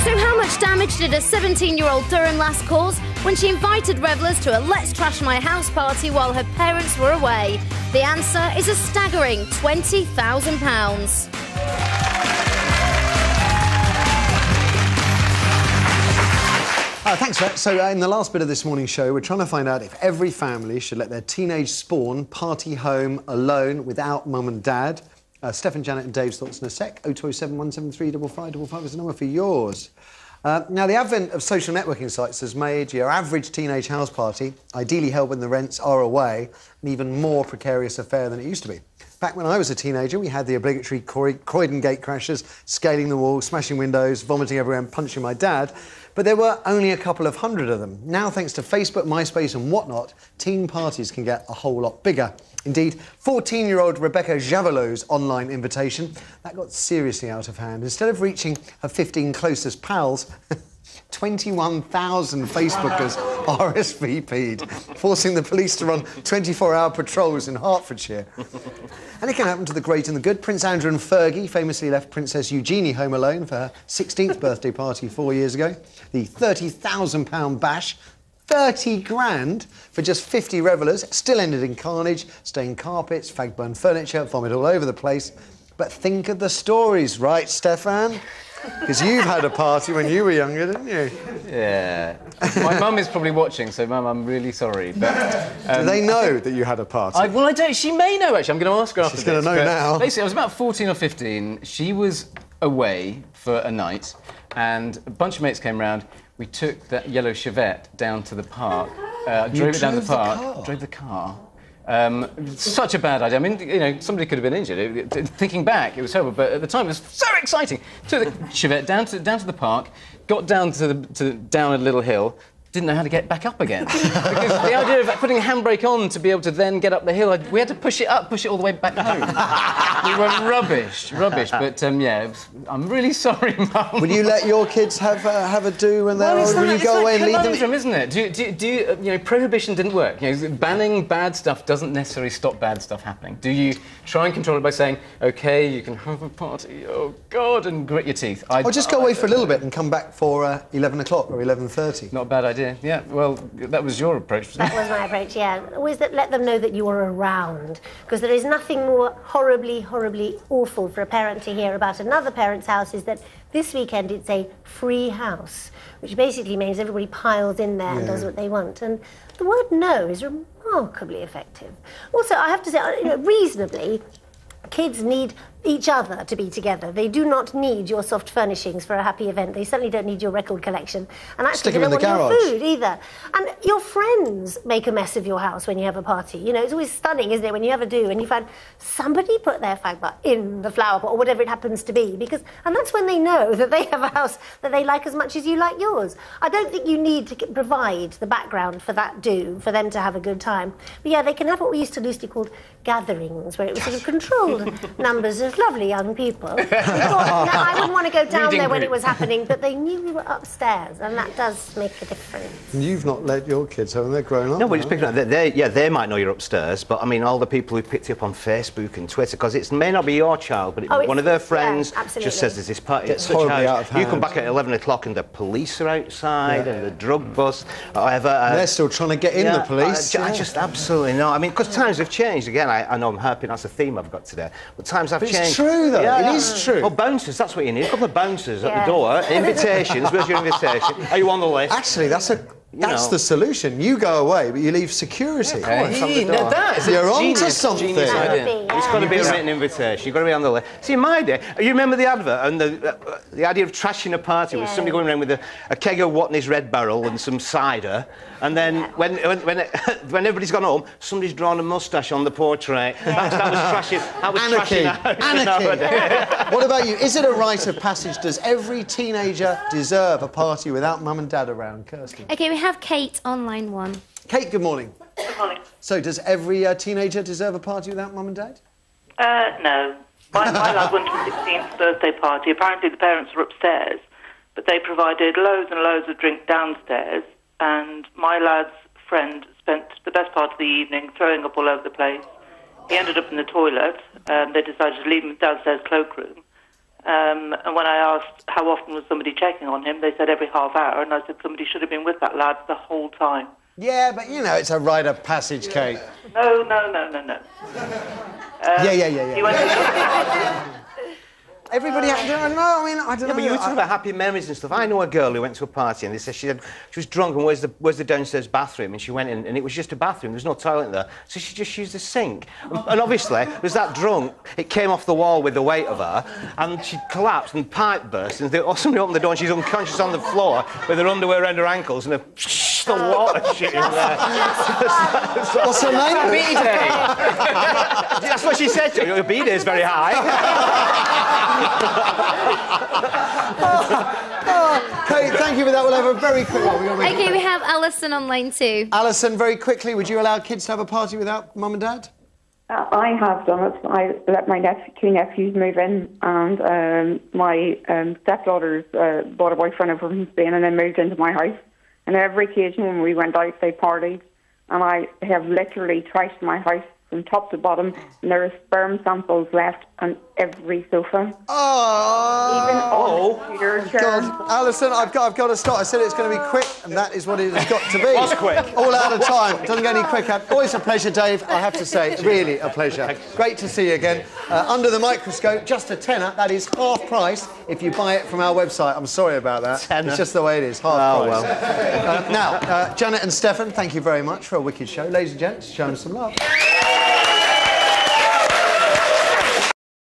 So how much damage did a 17-year-old Durham lass cause when she invited revellers to a Let's Trash My House party while her parents were away? The answer is a staggering £20,000. Thanks, Rhett. So in the last bit of this morning's show, we're trying to find out if every family should let their teenage spawn party home alone without mum and dad. Steph, Janet and Dave's thoughts in a sec. 0207 173 5555 is the number for yours. Now, the advent of social networking sites has made your average teenage house party, ideally held when the rents are away, an even more precarious affair than it used to be. Back when I was a teenager, we had the obligatory Croydon gate crashers, scaling the walls, smashing windows, vomiting everywhere and punching my dad. But there were only a couple of hundred of them. Now, thanks to Facebook, MySpace and whatnot, teen parties can get a whole lot bigger. Indeed, 14-year-old Rebecca Javelot's online invitation, that got seriously out of hand. Instead of reaching her 15 closest pals, 21,000 Facebookers RSVP'd, forcing the police to run 24-hour patrols in Hertfordshire. And it can happen to the great and the good. Prince Andrew and Fergie famously left Princess Eugenie home alone for her 16th birthday party 4 years ago. The £30,000 bash, 30 grand for just 50 revellers, still ended in carnage, stained carpets, fag-burned furniture, vomit all over the place. But think of the stories, right, Stefan? Because you've had a party when you were younger, didn't you? Yeah. My mum is probably watching, so, Mum, I'm really sorry. But, do they know that you had a party? Well, I don't. She may know, actually. I'm going to ask her after this. She's going to know now. Basically, I was about 14 or 15. She was away for a night, and a bunch of mates came round. We took that yellow Chevette down to the park. Drove it down the park. Drove the car. Such a bad idea. I mean, you know, somebody could have been injured. Thinking back, it was terrible, but at the time it was so exciting. Took the Chevette down to the park, got down down a little hill. Didn't know how to get back up again. Because the idea of putting a handbrake on to be able to then get up the hill, we had to push it all the way back home. We were rubbish. But yeah, I'm really sorry, Mum. Will you let your kids have a do when they're old? Will you go away and leave them? Isn't it? Do you, you know, prohibition didn't work. You know, banning bad stuff doesn't necessarily stop bad stuff happening. Do you try and control it by saying, OK, you can have a party, oh God, and grit your teeth? Or just go away for a little bit and come back for 11 o'clock or 11:30. Not a bad idea. Yeah, well, that was your approach, wasn't it? That was my approach, yeah. Always let them know that you are around, because there is nothing more horribly, horribly awful for a parent to hear about another parent's house is that this weekend it's a free house, which basically means everybody piles in there and does what they want. And the word no is remarkably effective. Also, I have to say, you know, reasonably, kids need each other to be together. They do not need your soft furnishings for a happy event. They certainly don't need your record collection. And actually, they don't want your food either. And your friends make a mess of your house when you have a party. You know, it's always stunning, isn't it, when you have a do and you find somebody put their fag butt in the flower pot or whatever it happens to be. And that's when they know that they have a house that they like as much as you like yours. I don't think you need to provide the background for that do, for them to have a good time. But yeah, they can have what we used to loosely call gatherings, where it was sort of controlled numbers of lovely young people. I wouldn't want to go down there when it was happening, but they knew we were upstairs, and that does make a difference. You've not let your kids, haven't they, grown up? No, we're just picking up. They might know you're upstairs, but I mean, all the people who picked it up on Facebook and Twitter, because it may not be your child, but one of their friends just says there's this party. Gets horribly out of hand. You come back at 11 o'clock and the police are outside and the drug bus, whatever. They're still trying to get in the police. I just absolutely not. I mean, because times have changed. Again, I know I'm harping, that's a theme I've got today, but times have changed. It's true, though. It is true. Well, bouncers, that's what you need. A couple of bouncers at the door. Invitations. Where's your invitation? Are you on the list? Actually, that's the solution. You go away, but you leave security. You're on to something. It's got to be a written invitation. You've got to be on the list. See, in my day, you remember the advert and the idea of trashing a party was somebody going around with a keg of Watney's Red Barrel and some cider, and then when everybody's gone home, somebody's drawn a moustache on the portrait. That was trashing. That was Anarchy. Anarchy. What about you? Is it a rite of passage? Does every teenager deserve a party without mum and dad around? Kirsty. OK, we have Kate on line 1. Kate, good morning. Good morning. So, does every teenager deserve a party without mum and dad? No. My lad went to a 16th birthday party. Apparently the parents were upstairs, but they provided loads and loads of drink downstairs, and my lad's friend spent the best part of the evening throwing up all over the place. He ended up in the toilet, and they decided to leave him downstairs cloakroom. And when I asked how often was somebody checking on him, they said every half hour, and I said somebody should have been with that lad the whole time. Yeah, but you know, it's a rite of passage, Kate. No. Yeah. He went to Everybody, I don't know. I mean, I don't know. Yeah, but you were talking about happy memories and stuff. I know a girl who went to a party and they said she was drunk and where's the downstairs bathroom? And she went in and it was just a bathroom. There's no toilet in there, so she just used the sink. And obviously, was that drunk? It came off the wall with the weight of her, and she collapsed and pipe burst. And somebody opened the door and she's unconscious on the floor with her underwear around her ankles and the water shit in there. What's her name? B-Day. That's what she said to her. Your B-Day is very high. Kate, thank you for that. We'll have a very quick one. OK, we have Alison on line 2. Alison, very quickly, would you allow kids to have a party without mum and dad? I have done it. I let my two nephews move in, and my stepdaughters bought a boyfriend over from Spain and then moved into my house. And every occasion when we went out, they partied. And I have literally trashed my house from top to bottom, and there are sperm samples left on every sofa. Oh! Even on the computer chair. God, Alison, I've got to stop. I said it's going to be quick, and that is what it has got to be. Was quick. All out of time. Doesn't get any quicker. Always a pleasure, Dave. I have to say, really a pleasure. Great to see you again. Under the microscope, just a tenner. That is half price if you buy it from our website. I'm sorry about that. Tenner. It's just the way it is. Half price. Well. Now, Janet and Stefan, thank you very much for a wicked show. Ladies and gents, show them some love.